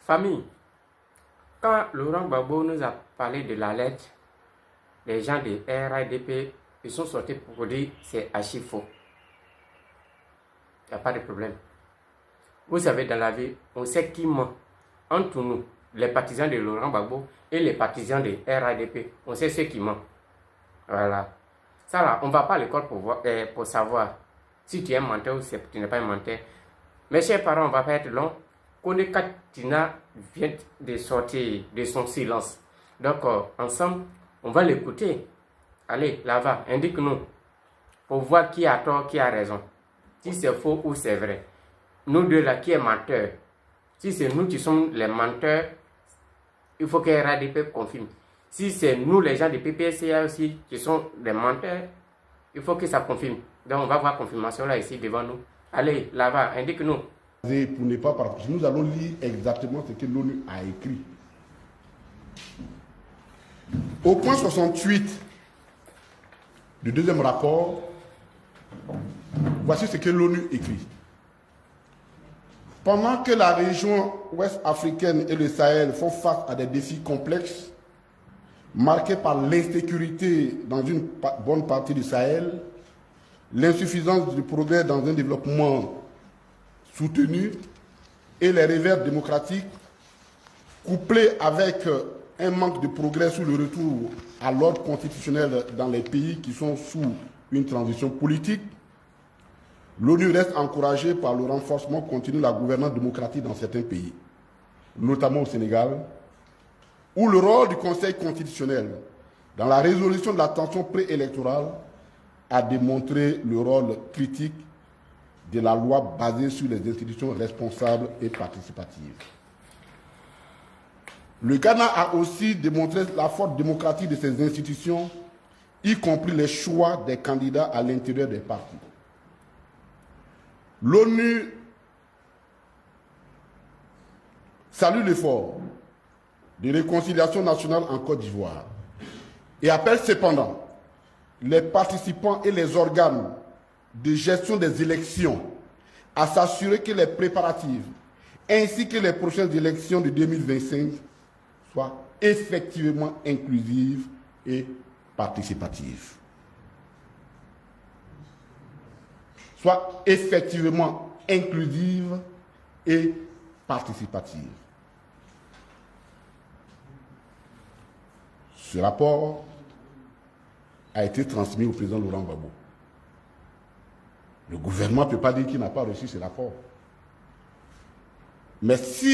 Famille, quand Laurent Gbagbo nous a parlé de la lettre, les gens de RADP, ils sont sortis pour dire que c'est archi faux. Il n'y a pas de problème. Vous savez, dans la vie, on sait qui ment. Entre nous, les partisans de Laurent Gbagbo et les partisans de RADP, on sait ceux qui mentent. Voilà. Ça là, on ne va pas à l'école pour savoir si tu es un menteur ou si tu n'es pas un menteur. Mes chers parents, on ne va pas être long. Kone Katina vient de sortir de son silence. Donc, ensemble, on va l'écouter. Allez, là-bas, indique-nous pour voir qui a tort, qui a raison. Si c'est faux ou c'est vrai. Nous deux là, qui est menteur? Si c'est nous qui sommes les menteurs, il faut que RADP confirme. Si c'est nous, les gens du PPSCA aussi, qui sont des menteurs, il faut que ça confirme. Donc, on va voir confirmation là, ici, devant nous. Allez, là-bas, indique-nous. Pour ne pas partir, nous allons lire exactement ce que l'ONU a écrit. Au point 68 du deuxième rapport, voici ce que l'ONU écrit. Pendant que la région ouest africaine et le Sahel font face à des défis complexes, marqués par l'insécurité dans une bonne partie du Sahel, l'insuffisance du progrès dans un développement soutenu et les revers démocratiques, couplés avec un manque de progrès sur le retour à l'ordre constitutionnel dans les pays qui sont sous une transition politique, l'ONU reste encouragée par le renforcement continu de la gouvernance démocratique dans certains pays, notamment au Sénégal, où le rôle du Conseil constitutionnel dans la résolution de la tension préélectorale a démontré le rôle critique de la loi basée sur les institutions responsables et participatives. Le Ghana a aussi démontré la force démocratique de ses institutions, y compris les choix des candidats à l'intérieur des partis. L'ONU salue l'effort de réconciliation nationale en Côte d'Ivoire et appelle cependant les participants et les organes de gestion des élections à s'assurer que les préparatifs ainsi que les prochaines élections de 2025 soient effectivement inclusives et participatives. Soit effectivement inclusive et participative. Ce rapport a été transmis au président Laurent Gbagbo. Le gouvernement ne peut pas dire qu'il n'a pas reçu ce rapport. Mais si